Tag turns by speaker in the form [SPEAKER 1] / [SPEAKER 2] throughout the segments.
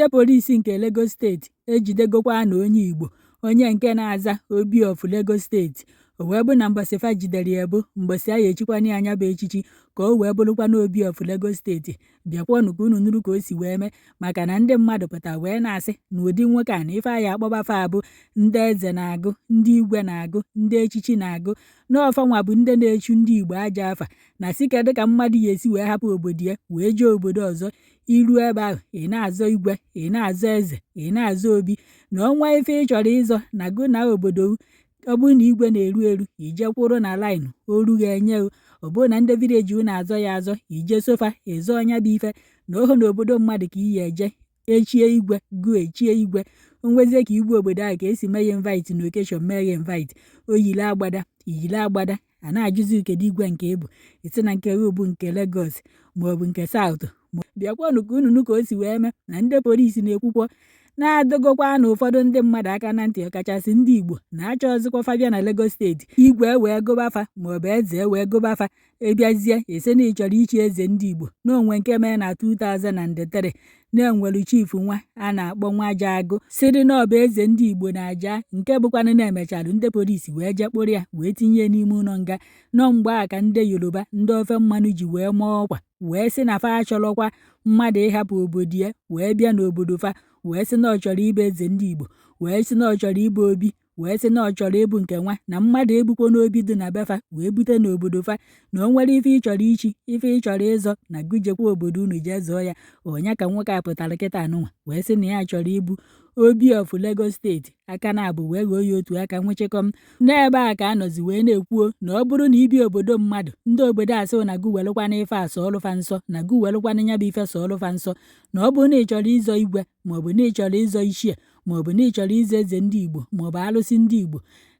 [SPEAKER 1] Ndị polisi nke Lagos steeti ejidegokwa na onye Igbo onye nke na-aza Obi of Lagos steeti. O wee bụ na mbọsị fa jidere ya bụ mbọsị a ya echikwana anya bụ echichi ka o wee bụrụkwa na Obi of Lagos steeti. Bịakwanụ ka unu nụrụ ka o si wee mee, maka na ndị mmadụ pụta wee na-asị na ụdị nwoke a na ife anya akpọbafa abụ ndị eze na-agụ, ndị igwe na-agụ, ndị echichi na-agụ, n'ọfanwa bụ ndị na-echu ndị Igbo aja afa, na si kedụ ka mmadụ ya esi wee hapụ obodo ya wee jee obodo ọzọ. Iru ebe ahụ ị na-azọ igwe, ị na-azọ eze, ị na-azọ obi, na ọnwa ife ị chọrọ ịzọ na gụ na obodo ọ bụrụ na igwe na-eru eru ije kwụrụ na laịnụ oru ga-enye ọ bụrụ na ndị vileji na-azọ ya azọ ije sofa ịzọ ọnya bụ ife na oho na obodo mmadụ ka iyi eje echie igwe gụ echie igwe. Onwezie ka igwe obodo ahụ ka esi mee ya invite na okeshọn mee ya invite, oyile agbada iyile agbada a na-ajụzi kedu igwe nke ịbụ, isi na nke bụ nke Lagos maọbụ nke South. Bịakwanụ ka unu ka o si wee mee na ndị polisi na-ekwukwo na-adọgokwa na ụfọdụ ndị mmadụ aka na ntị, ọkachasị ndị Igbo na-achọ ọzịkwa fabia na Lagos steeti igwe wee gụbafa maọbụ eze wee gụbafa. Ịbịazie ese na ịchọrọ ichi eze ndị Igbo n'onwe nke mee na 2003 na-enwelu chifu nwa a na-akpọ nwa aja agụ siri na ọba eze ndị Igbo na aja nke bụkwanụ na-emechalụ ndị polisi wee jekpụrụ ya wee tinye n'ime ụlọ nga. Nọ mgbe a ka ndị Yoruba ndị ofe mmanụ ji wee maa ọkwa wee sị na fa achọrọkwa mmadụ ịhapụ obodo ya wee bịa n'obodo fa, wee sị na ọ chọrọ ịbụ eze ndị Igbo, wee sị na ọ chọrọ ịbụ Obi, wee sị na ọ chọrọ ịbụ nke nwa na mmadụ ebukwo n'obi dị na befa wee bute n'obodo fa, na o nwere ife ị chọrọ ichi ife ị chọrọ ịzọ na gụjekwa obodo unu jee zọọ ya. Ọnya ka nwoke a pụtara kịta anụnwa wee sị na ya chọrọ ịbụ Obi of Lagos steeti aka na-abụ wee ghọọ ya otu aka nwechekọm. N'ebe a ka anọzi wee na-ekwuo na ọ bụrụ na ibi obodo mmadụ ndị obodo asị na gụ welụkwana ife a sọọlụfa nsọ, na gụ welụkwana nya bụ ife sọọlụfa nsọ, na ọ bụrụ na ị chọrọ ịzọ igwe maọbụ na ị chọrọ ịzọ ichie maọbụ na ị chọrọ ịzọ eze ndị Igbo maọbụ alụsị ndị Igbo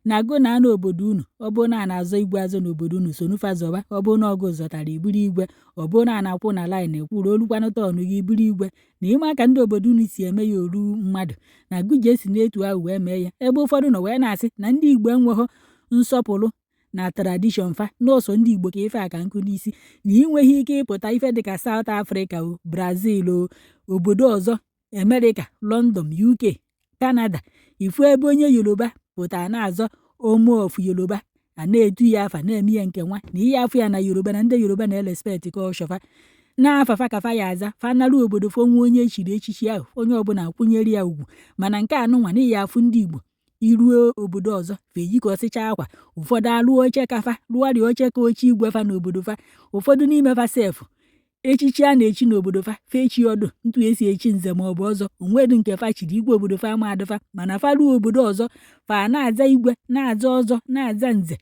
[SPEAKER 1] na gụ na n'obodo unu ọ bụrụ na a na-azọ igwe azọ n'obodo unu sonufa zọba. Ọ bụrụ na ọgụ zọtara iburu igwe, ọ bụrụ na a na-akwụ na laịn ekwuru olukwanụ tọnụ gị iburu igwe, na ịma aka ndị obodo unu si eme ya oru mmadụ na gụji esi n'etu ahụ wee mee ya. Ebe ụfọdụ nọ wee na-asị na ndị Igbo enweghị nsọpụrụ na tradishọn fa n'ụsọ ndị Igbo ka ife aka nkụ n'isi, na ị nweghị ike ịpụta ife dịka South Africa o, Brazil o, obodo ọzọ America, London, UK, Canada, ifu ebe onye Yoruba pụtara na-azọ Omo of Yoruba a na-etu ya afa na-eme ya nke nwa, na ihe afọ ya na Yoruba na ndị Yoruba na-elespekt ka ọshọfa na-afafa ka fa ya aza fanarụ obodo fonwe onye echiri echichi ahụ onye ọbụla akwụnyere ya ugwu. Mana nke anụnwa n'ihi afụ ndị Igbo iruo obodo ọzọ feji ka ọsịcha akwa, ụfọdụ alụọ oche kafa lụọrịa oche ka oche igwe fa n'obodo fa, ụfọdụ n'ime fa sefụ echichi a na-echi n'obodo fa fechi ọdụ ntu esi echi nze maọbụ ọzọ onwedu nke fa chiri igwe obodo fa ma adịfa. Mana fa ruo obodo ọzọ fa na-aza igwe na-aza ọzọ na-aza nze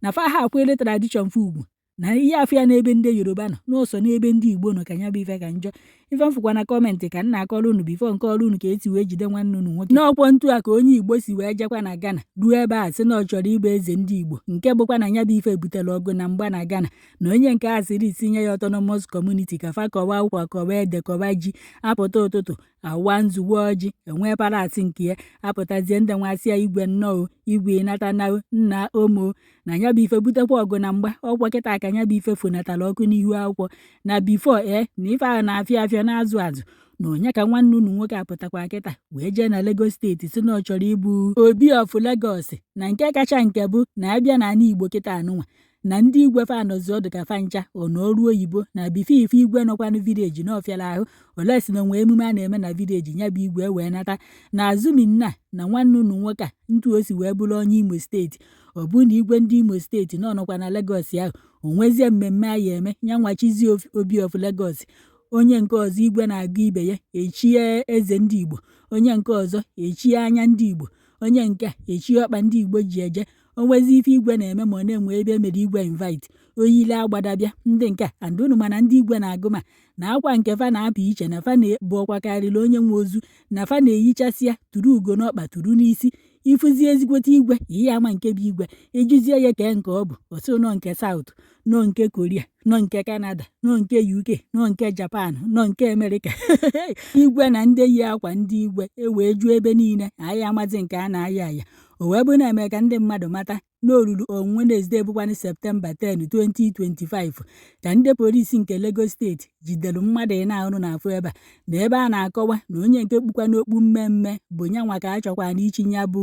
[SPEAKER 1] na fa ha akwele tradishọn fa ugwu, na ihe afọ ya n'ebe ndị Yoruba nọ n'ụsọ n'ebe ndị Igbo nọ ka nya bụ ife ka njọ. Ife mfụkwa na kọmentị ka nna akọrọ unu bifo nke ọrụ unu ka esi wee jide nwanne unu nwoke n'ọkwọ ntu a ka onye Igbo si wee jekwa na Ghana ruo ebe a sị na ọ chọrọ ịbụ eze ndị Igbo, nke bụkwa na nya bụ ife butere ọgụ na mgba na Ghana, na onye nke a sịrị itinye ya autonomous community ka fa kọwa ụkwa kọwa ede kọwa ji apụta ụtụtụ awa nzugbo ọjị enwee paratị nke ya apụtazie ndị nwasịa igwe nnọọ igwe ịnata na nna omo na nya bụ ife butekwa ọgụ na mgba. Ọkwa kịta ka nya bụ ife fonatara ọkụ n'ihu akwụkwọ na bifo na ife ahụ na-afịa afịa na-azụ azụ, na onye ka nwanne unu nwoke apụtakwa kịta wee jee na Lagos steeti si na ọ chọrọ ịbụ Obi of Lagos. Na nke kacha nke bụ na abịa na ana Igbo kịta anụnwa na ndị igwe fa anọzi ọdụ ka fa ncha ọnọrụ oyibo na bife ife igwe nọkwanụ vileji na ọfịala ahụ olesi na onwe emume a na-eme na vileji nya bụ igwe wee nata na azụminna na nwanne unu nwoke a ntu o si wee bụrụ onye Imo steeti. Ọ bụ na igwe ndị Imo steeti na ọnọkwa na Lagos ahụ onwezie mmemme a ya eme ya nwachizi Obi of Lagos. Onye nke ọzọ igwe na-agụ ibe ya echie eze ndị Igbo, onye nke ọzọ echie anya ndị Igbo, onye nke a echie ọkpa ndị Igbo ji eje. Onwezi ife igwe na-eme ma ọ na-enwe ebe emere igwe invite oyile agbadabịa ndị nke a andunu. Mana ndị igwe na-agụ ma na akwa nke fa na-apụ iche na fa na-ebu ọkwa karịrị onye nwe ozu, na fa na-eyichasịa turu ugo n'ọkpa turu n'isi ịfụzi ezigbote igwe ihe ama nke bụ igwe ejuzie ya ka nke ọ bụ otu nọ nke South, nọ nke Korea, nọ nke Canada, nọ nke UK, nọ nke Japan, nọ nke America igwe na ndị yi akwa ndị igwe ewee juo ebe niile anyị amazi nke a na-aya aya. o wee bụ na-eme ka ndị mmadụ mata n'olulu on Wednesday bụkwanụ Septemba 10, 2025 ka ndị polisi nke Lagos steeti jidere mmadụ ahụ na-afụ ebe a na ebe a na-akọwa na onye nke kpukwa n'okpu mmemme bụ nyanwa ka a chọkwa na ichinye ya bụ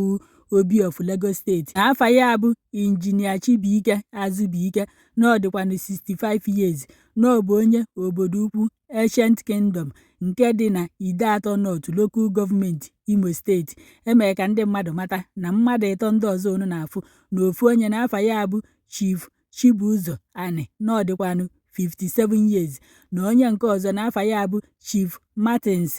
[SPEAKER 1] Obi of Lagos steeti na afa ya bụ Injinia Chibuike Azụbụike na ọ dịkwanụ 65 years na ọ bụ onye obodo ukwu Ancient Kingdom nke dị na Ide-Atọ North Local Government Imo steeti. Emere ka ndị mmadụ mata na mmadụ ịtọ ndị ọzọ unu na-afụ na ofu onye n'afa ya bụ Chief Chibuzor Ani na ọ dịkwanụ 57 years na onye nke ọzọ n'afa ya bụ Chief Martins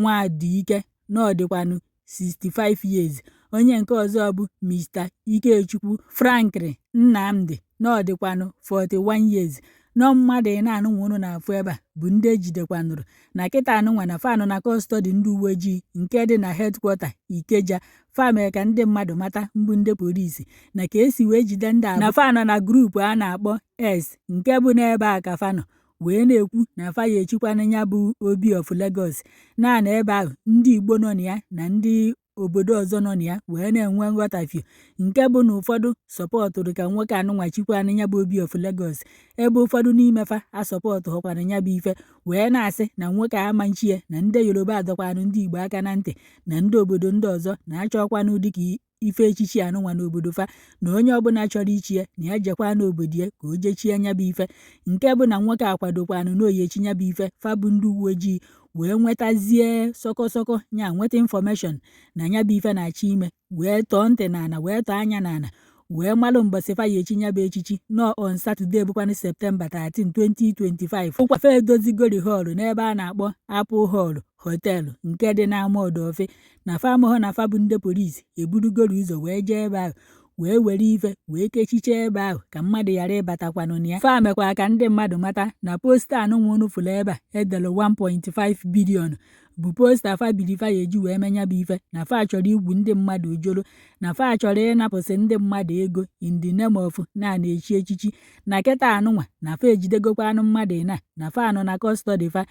[SPEAKER 1] Nwadike na ọ dịkwanụ 65 years. Onye nke ọzọ bụ Mr. Ikechukwu Franklin Nnamdi na ọ dịkwanụ 41 years. Nọ mmadụ anụnwa unu na-afụ ebe a bụ ndị ejidekwanụrụ na kịta anụnwa na fanụ na kọstọdi ndị uwe ojii nke dị na hedkwọta Ikeja. Famere ka ndị mmadụ mata mbụ ndị polisi na ka esi wee jide ndị a na fanọ na grupu a na-akpọ S nke bụ n'ebe a ka fanọ wee na-ekwu na fa ya echikwana ya bụ Obi of Lagos na ebe ahụ ndị Igbo nọ na ya na ndị obodo ọzọ nọ na ya wee na-enwe nghọtafio nke bụ na ụfọdụ sọpọtụrụ ka nwoke anụnwa chikwana ya bụ Obi of Lagos ebe ụfọdụ n'ime fa asọpọtụ họkwara ya bụ ife wee na-asị na nwoke ama nchie na ndị Yoruba adọkwanụ ndị Igbo aka na ntị na ndị obodo ndị ọzọ na-achọkwanụ dịka ife echichi anụnwa n'obodo fa na onye ọbụla chọrọ ichi ya na ya jekwa n'obodo ya ka o jechie nya bụ ife nke bụ na nwoke akwadokwanụ na oyechi nya bụ ife fa bụ ndị uwe ojii wee nwetazie sọkọsọkọ nya nweta infọmeshọn na nya bụ ife na-achọ ime wee tọọ ntị n'ala wee tọọ anya n'ala wee malụ mbọsị fa ya echi nya bụ echichi nọ on Saturday bụkwanụ Septemba 13, 2025 ụkwa fa edozigori họlụ n'ebe a na-akpọ Apple Hall họteelụ nke dị n'ama Ọdọfe na fa amụghọ na fa bụ ndị polisi eburugoro ụzọ wee jee ebe ahụ wee were ife wee kechiche ebe ahụ ka mmadụ ghara ịbatakwanụ na ya. Fa mekwa ka ndị mmadụ mata na posta anụnwa unu fụrụ ebe a edere 1.5 bilion bụ posta fa biri fa ya eji wee menya bụ ife na fa chọrọ igwu ndị mmadụ ojoro na fa chọrọ ịnapụsị ndị mmadụ ego in the name of na-echi echichi na kịta anụnwa na fa ejidegokwa anụ mmadụ na fa anọ na kọstọdi fa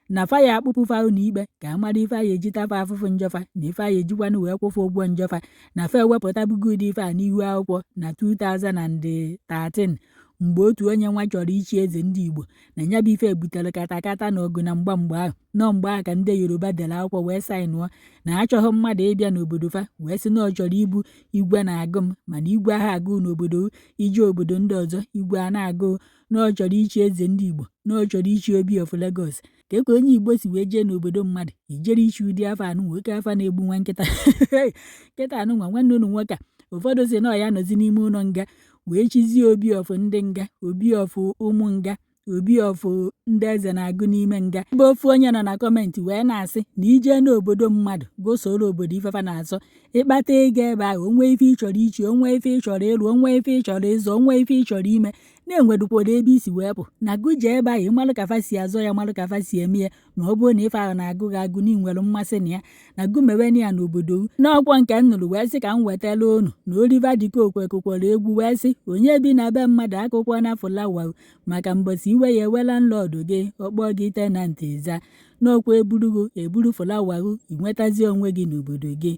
[SPEAKER 1] na fa ya akpụpụ fa n'ikpe ka amara ife a ya ejitafa afụfụ njọfa na ife a ya ejikwanụ wee kwụfụ ụgwọ njọfa na fa ewepụtabugo ụdị ife a n'ihu akwụkwọ na 2013 mgbe otu onye nwa chọrọ ichi eze ndị Igbo na ya bụ ife butere katakata na ọgụ na mgbe ahụ nọ mgbe ahụ ka ndị Yoruba dere akwụkwọ wee saịnụọ na achọghị mmadụ ịbịa n'obodo fa wee sị na ọ chọrọ ibu igwe na-agụ m mana igwe ahụ agụ n'obodo ije obodo ndị ọzọ igwe a na-agụ na ọ chọrọ ichi eze ndị Igbo na ọ chọrọ ichi Obi of Lagos ka onye Igbo si wee jee n'obodo mmadụ ijere ichi ụdị afọ anụnwa oke afọ na-egbu nwa nkịta nkịta anụnwa nwanne unu nwoke a ụfọdụ si na ọ ya nọzi n'ime ụlọ nga wee chizie Obi of ndị nga Obi of ụmụ nga Obi of ndị eze na-agụ n'ime nga ebe ofu onye nọ na kọmentị wee na-asị na ije n'obodo mmadụ gosoro obodo ifefa na-azọ ịkpata ego ebe ahụ onwe ife ị chọrọ ichi onwe ife ị chọrọ ịlụ onwe ife ị chọrọ ịzụ onwe ife ị chọrọ ime na-enwedukwado ebe isi wee pụ na gụje ebe ahụ ịmalụ ka fa si azọ ya malụ ka fa si eme ya na ọ bụrụ na ife ahụ na-agụ gị agụ na nwere mmasị na ya na gụmeweni ya n'obodo n'ọkwọ nke m nụrụ wee sị ka m wetara unu na Oliver De Coque kwukwara egwu wee sị onye bi na be mmadụ akụkọ na fụlawa maka mbọsị iwe ya ewela nlọdụ gị ọkpọ gị tenantị za n'ọkwa eburu fụlawa ị nwetazie onwe gị n'obodo gị.